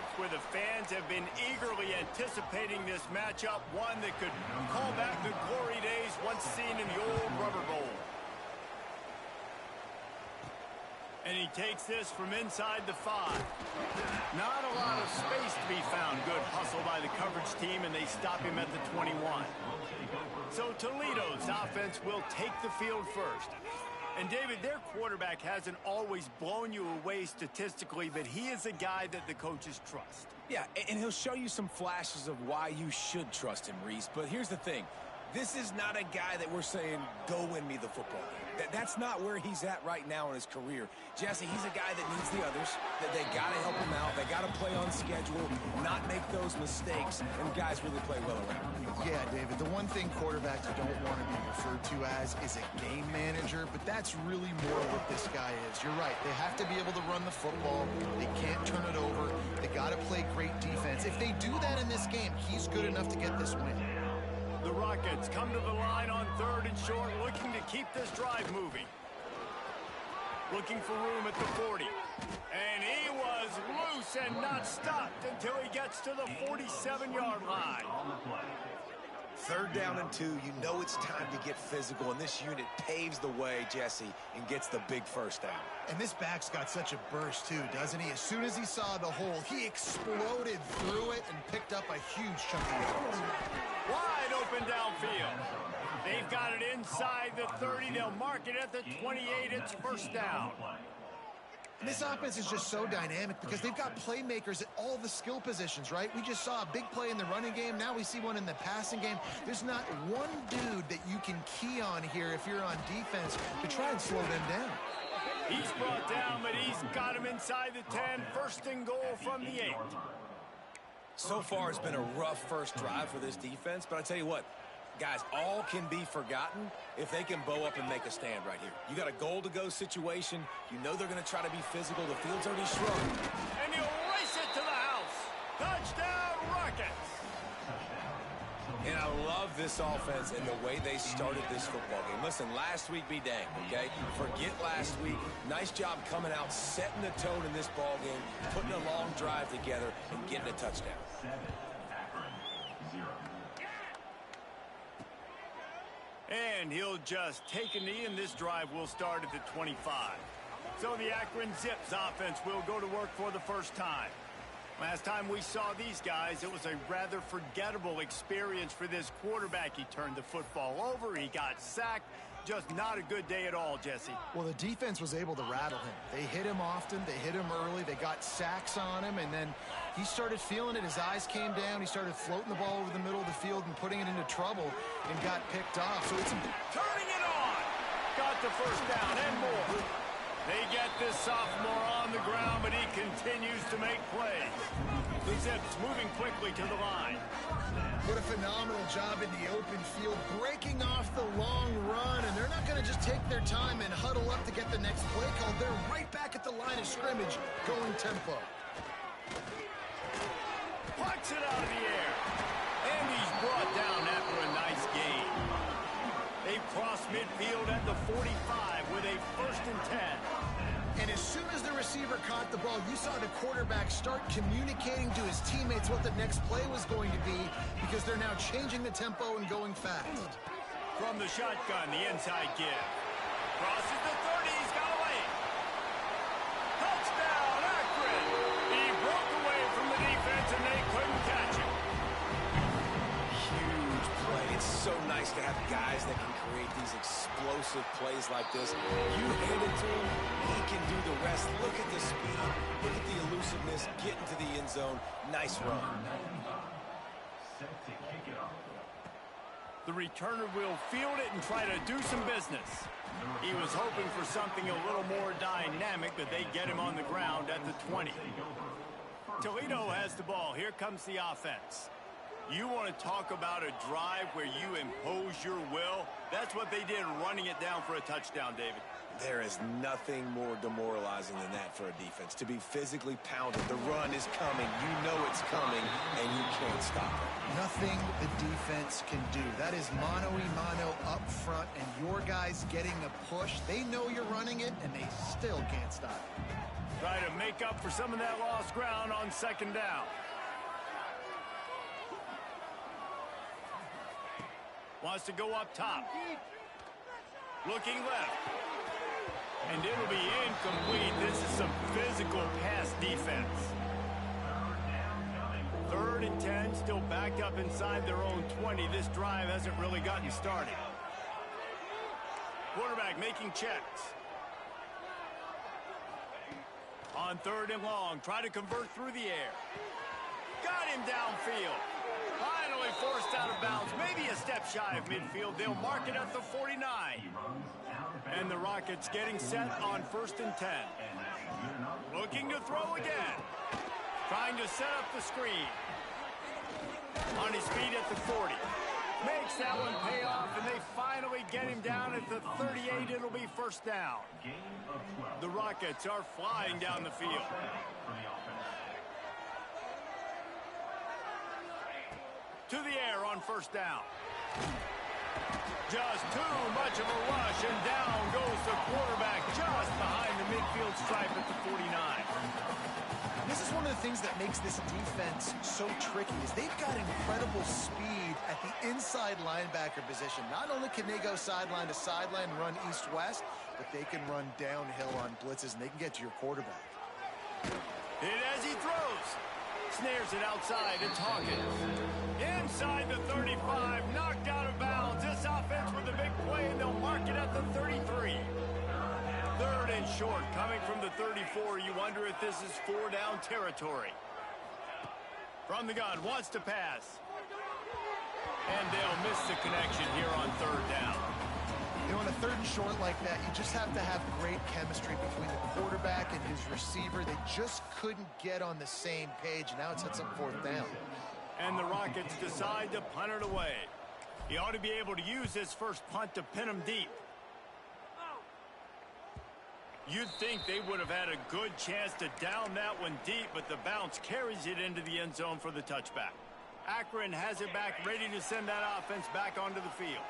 Zips, where the fans have been eagerly anticipating this matchup, one that could call back the glory days once seen in the old Rubber Bowl. And he takes this from inside the 5. Not a lot of space to be found. Good hustle by the coverage team, and they stop him at the 21. So Toledo's offense will take the field first. And, David, their quarterback hasn't always blown you away statistically, but he is a guy that the coaches trust. Yeah, and he'll show you some flashes of why you should trust him, Reese. But here's the thing. This is not a guy that we're saying, go win me the football game. That's not where he's at right now in his career. Jesse, he's a guy that needs the others, that they got to help him out. They got to play on schedule, not make those mistakes, and guys really play well around him. Yeah, David, the one thing quarterbacks don't want to be referred to as is a game manager, but that's really more what this guy is. You're right. They have to be able to run the football. They can't turn it over. They got to play great defense. If they do that in this game, he's good enough to get this win. The Rockets come to the line on 3rd and short, looking to keep this drive moving. Looking for room at the 40. And he was loose and not stopped until he gets to the 47-yard line. 3rd down and 2. You know it's time to get physical, and this unit paves the way, Jesse, and gets the big first down. And this back's got such a burst, too, doesn't he? As soon as he saw the hole, he exploded through it and picked up a huge chunk of yards. Wide open downfield. They've got it inside the 30. They'll mark it at the 28. It's first down. And this offense is just so dynamic because they've got playmakers at all the skill positions, right? We just saw a big play in the running game. Now we see one in the passing game. There's not one dude that you can key on here if you're on defense to try and slow them down. He's brought down, but he's got him inside the 10. First and goal from the 8. So far, it's been a rough first drive for this defense, but I tell you what, guys, all can be forgotten if they can bow up and make a stand right here. You got a goal-to-go situation. You know they're going to try to be physical. The field's already shrunk. And he'll race it to the house. Touchdown, Rockets. And I love this offense and the way they started this football game. Listen, last week be danged, okay? Forget last week. Nice job coming out, setting the tone in this ball game, putting a long drive together, and getting a touchdown. 7, Akron, 0. And he'll just take a knee, and this drive will start at the 25. So the Akron Zips offense will go to work for the first time. Last time we saw these guys, it was a rather forgettable experience for this quarterback. He turned the football over, he got sacked. Just not a good day at all, Jesse. Well, the defense was able to rattle him. They hit him often, they hit him early, they got sacks on him, and then he started feeling it. His eyes came down, he started floating the ball over the middle of the field and putting it into trouble and got picked off. So it's turning it on! Got the first down and more. They get this sophomore on the ground, but he continues to make plays. The Zips moving quickly to the line. What a phenomenal job in the open field, breaking off the long run, and they're not going to just take their time and huddle up to get the next play called. They're right back at the line of scrimmage, going tempo. Plucks it out of the air, and he's brought down after a nice gain. They cross midfield at the 45 with a 1st and 10. And as soon as the receiver caught the ball, you saw the quarterback start communicating to his teammates what the next play was going to be because they're now changing the tempo and going fast. From the shotgun, the inside give. Crosses the 30, he's got away. Touchdown, Akron! He broke away from the defense and they couldn't catch him. Huge play. It's so nice to have guys that can create these explosive plays like this. You hand it to him, he can do the rest. Look at the speed, look at the elusiveness, get into the end zone. Nice run. Set to kick it off. The returner will field it and try to do some business. He was hoping for something a little more dynamic, but they get him on the ground at the 20. Toledo has the ball. Here comes the offense. You want to talk about a drive where you impose your will? That's what they did, running it down for a touchdown, David. There is nothing more demoralizing than that for a defense. To be physically pounded, the run is coming, you know it's coming, and you can't stop it. nothing the defense can do. That is mano-a-mano up front, and your guys getting a push. They know you're running it, and they still can't stop it. Try to make up for some of that lost ground on second down. Wants to go up top. Looking left. And it'll be incomplete. This is some physical pass defense. 3rd and 10, still backed up inside their own 20. This drive hasn't really gotten started. Quarterback making checks. On 3rd and long, try to convert through the air. Got him downfield. Finally forced out of bounds. Maybe a step shy of midfield. They'll mark it at the 49. And the Rockets getting set on 1st and 10. Looking to throw again. Trying to set up the screen. On his feet at the 40. Makes that one pay off, and they finally get him down at the 38. It'll be 1st down. The Rockets are flying down the field. To the air on 1st down. Just too much of a rush, and down goes the quarterback just behind the midfield stripe at the 49. This is one of the things that makes this defense so tricky is they've got incredible speed at the inside linebacker position. Not only can they go sideline to sideline, run east-west, but they can run downhill on blitzes, and they can get to your quarterback. Hit as he throws. Snares it outside. It's Hawkins. Inside the 35, knocked out of bounds. This offense with a big play, and they'll mark it at the 33. 3rd and short, coming from the 34. You wonder if this is 4-down territory. From the gun, wants to pass. And they'll miss the connection here on 3rd down. You know, on a 3rd and short like that, you just have to have great chemistry between the quarterback and his receiver. They just couldn't get on the same page. Now it sets up 4th down. And the Rockets decide to punt it away. He ought to be able to use this first punt to pin him deep. You'd think they would have had a good chance to down that one deep, but the bounce carries it into the end zone for the touchback. Akron has it back, ready to send that offense back onto the field.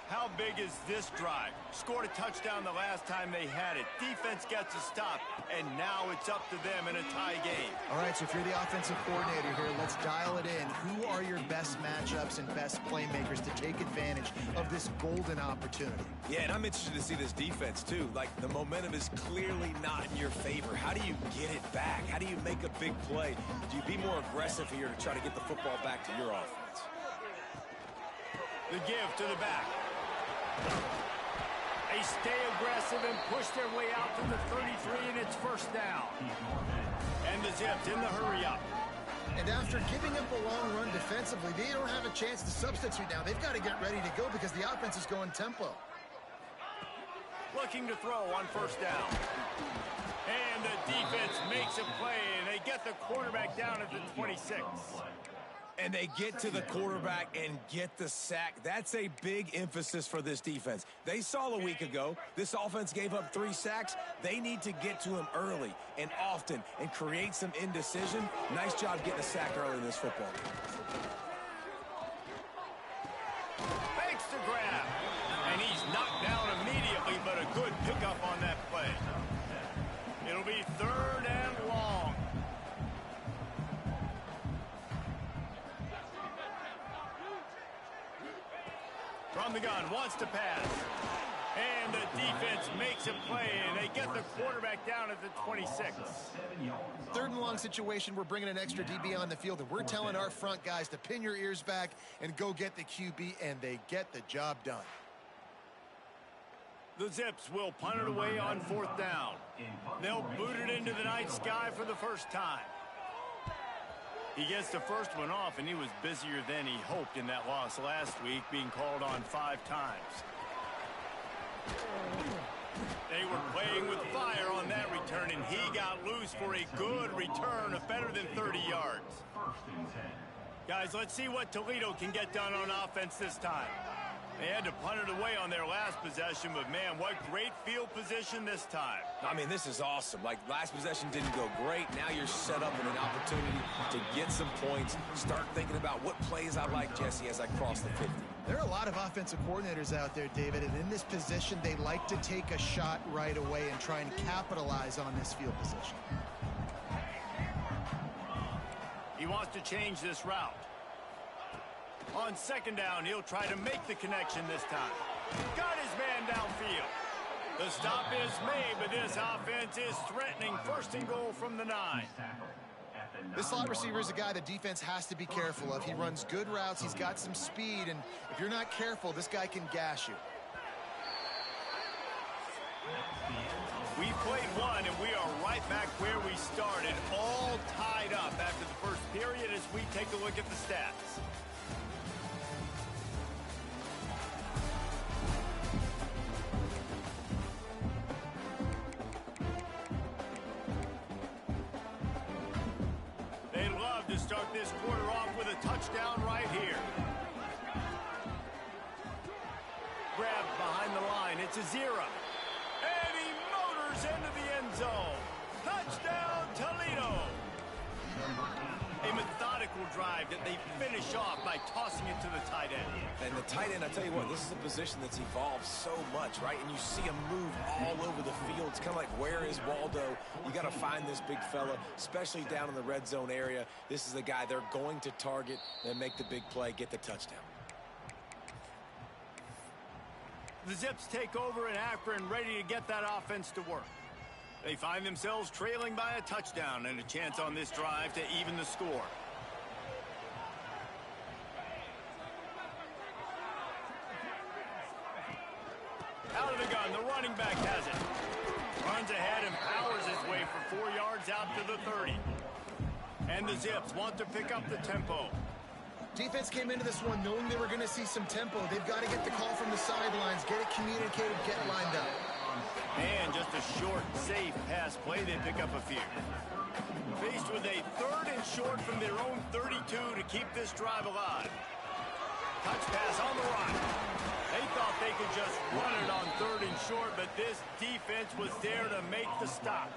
How big is this drive? Scored a touchdown the last time they had it. Defense gets a stop, and now it's up to them in a tie game. All right, so if you're the offensive coordinator here, let's dial it in. Who are your best matchups and best playmakers to take advantage of this golden opportunity? Yeah, and I'm interested to see this defense, too. Like, the momentum is clearly not in your favor. How do you get it back? How do you make a big play? Do you be more aggressive here to try to get the football back to your offense? The give to the back. They stay aggressive and push their way out to the 33, and it's 1st down. And the Zips in the hurry up. And after giving up a long run defensively, they don't have a chance to substitute now. They've got to get ready to go because the offense is going tempo. Looking to throw on 1st down. And the defense makes a play, and they get the quarterback down at the 26. And they get to the quarterback and get the sack. That's a big emphasis for this defense. They saw a week ago, this offense gave up 3 sacks. They need to get to him early and often and create some indecision. Nice job getting a sack early in this football game. Fakes the grab. And he's knocked down immediately, but a good pickup on that play. It'll be 3rd and long. From the gun, wants to pass. And the defense makes a play, and they get the quarterback down at the 26. 3rd and long situation, we're bringing an extra DB on the field, and we're telling our front guys to pin your ears back and go get the QB, and they get the job done. The Zips will punt it away on 4th down. They'll boot it into the night sky for the first time. He gets the first one off, and he was busier than he hoped in that loss last week, being called on 5 times. They were playing with fire on that return, and he got loose for a good return of better than 30 yards. Guys, let's see what Toledo can get done on offense this time. They had to punt it away on their last possession, but man, what great field position this time. I mean, this is awesome. Like, last possession didn't go great. Now you're set up with an opportunity to get some points. Start thinking about what plays I like, Jesse, as I cross the 50. There are a lot of offensive coordinators out there, David, and in this position, they like to take a shot right away and try and capitalize on this field position. He wants to change this route. On second down, he'll try to make the connection this time. Got his man downfield. The stop is made, but this offense is threatening. First and goal from the 9. This slot receiver is a guy the defense has to be careful of. He runs good routes. He's got some speed, and if you're not careful, this guy can gash you. We played one, and we are right back where we started, all tied up after the first period as we take a look at the stats. Start this quarter off with a touchdown right here. Grabbed behind the line. It's a 0. And he motors into the end zone. Touchdown, Toledo. A methodical drive that they finish off by tossing it to the tight end. And the tight end, I tell you what, this is a position that's evolved so much, right? And you see him move all over the field. It's kind of like, where is Waldo? You got to find this big fella, especially down in the red zone area. This is the guy they're going to target and make the big play, get the touchdown. The Zips take over in Akron, ready to get that offense to work. They find themselves trailing by a touchdown and a chance on this drive to even the score. Out of the gun, the running back has it. Runs ahead and powers his way for 4 yards out to the 30. And the Zips want to pick up the tempo. Defense came into this one knowing they were going to see some tempo. They've got to get the call from the sidelines, get it communicated, get lined up. And just a short, safe pass play, they pick up a few. Faced with a 3rd and short from their own 32 to keep this drive alive. Touch pass on the run. They thought they could just run it on 3rd and short, but this defense was there to make the stop.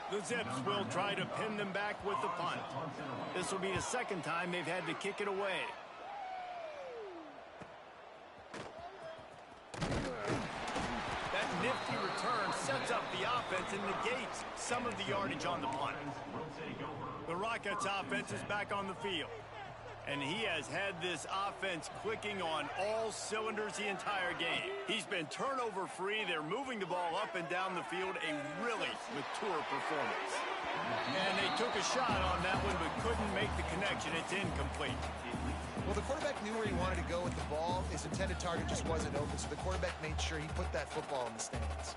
The Zips will try to pin them back with the punt. This will be the 2nd time they've had to kick it away. Nifty return sets up the offense and negates some of the yardage on the punt. The Rockets offense is back on the field. And he has had this offense clicking on all cylinders the entire game. He's been turnover free. They're moving the ball up and down the field. A really mature performance. And they took a shot on that one but couldn't make the connection. It's incomplete. Well, the quarterback knew where he wanted to go with the ball. His intended target just wasn't open, so the quarterback made sure he put that football in the stands.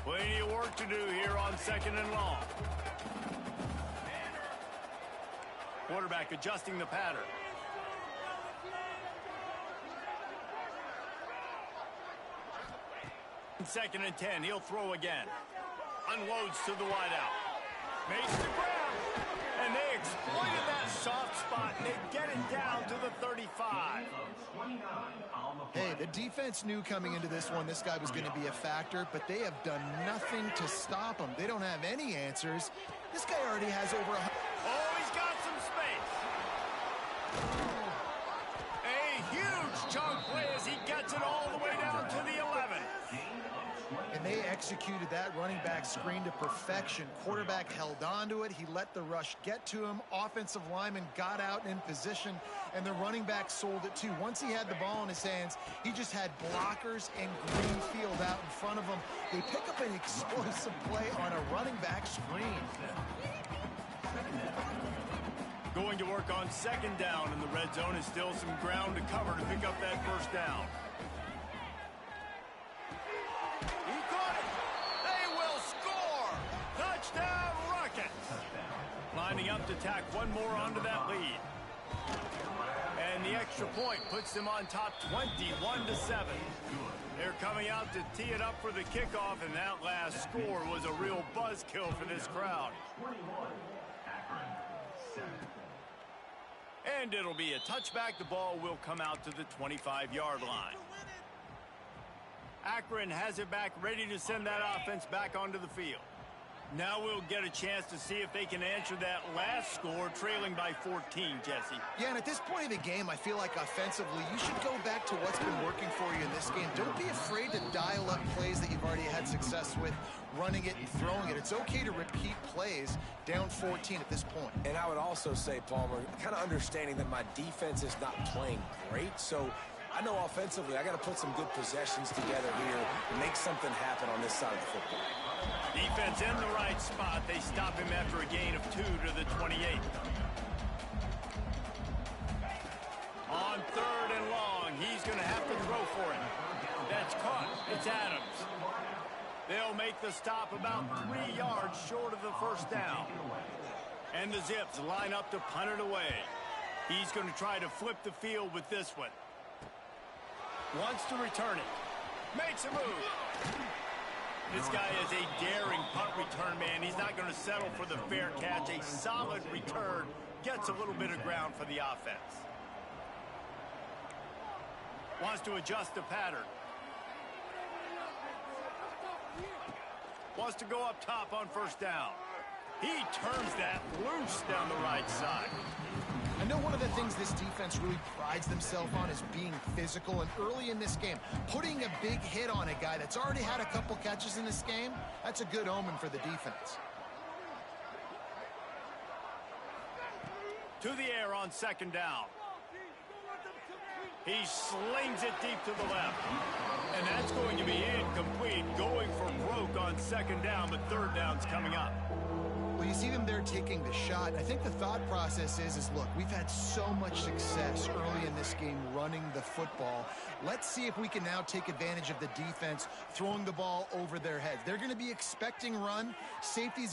Plenty of work to do here on 2nd and long. Quarterback adjusting the pattern. In 2nd and 10, he'll throw again. Unloads to the wideout. Makes the grab. And they exploited that soft spot, and they get it down to the 35. Hey, the defense knew coming into this one this guy was going to be a factor, but they have done nothing to stop him. They don't have any answers. This guy already has over 100. Oh, he's got some space. A huge chunk play as he gets it all the way down to the 11. And they executed that running back screen to perfection. Quarterback held on to it. He let the rush get to him. Offensive lineman got out in position, and the running back sold it too. Once he had the ball in his hands, he just had blockers and green field out in front of him. They pick up an explosive play on a running back screen. Going to work on 2nd down in the red zone is still some ground to cover to pick up that 1st down. He caught it. They will score. Touchdown, Rockets. Lining up to tack one more onto that lead. And the extra point puts them on top 21-7. They're coming out to tee it up for the kickoff, and that last score was a real buzzkill for this crowd. And it'll be a touchback. The ball will come out to the 25-yard line. Akron has it back, ready to send that offense back onto the field. Now we'll get a chance to see if they can answer that last score, trailing by 14, Jesse. Yeah, and at this point of the game, I feel like offensively, you should go back to what's been working for you in this game. Don't be afraid to dial up plays that you've already had success with, running it and throwing it. It's okay to repeat plays down 14 at this point. And I would also say, Palmer, kind of understanding that my defense is not playing great, so I know offensively I got to put some good possessions together here and make something happen on this side of the football. Defense in the right spot. They stop him after a gain of 2 to the 28. On 3rd and long, he's going to have to throw for it. That's caught. It's Adams. They'll make the stop about 3 yards short of the first down. And the Zips line up to punt it away. He's going to try to flip the field with this one. Wants to return it. Makes a move. This guy is a daring punt return man. He's not going to settle for the fair catch. A solid return gets a little bit of ground for the offense. Wants to adjust the pattern. Wants to go up top on first down. He turns that loose down the right side. I know one of the things this defense really prides themselves on is being physical, and early in this game, putting a big hit on a guy that's already had a couple catches in this game, that's a good omen for the defense. To the air on 2nd down. He slings it deep to the left. And that's going to be incomplete, going for broke on 2nd down, but 3rd down's coming up. Well, you see them there taking the shot. I think the thought process is look, we've had so much success early in this game running the football. Let's see if we can now take advantage of the defense throwing the ball over their heads. They're going to be expecting run. Safeties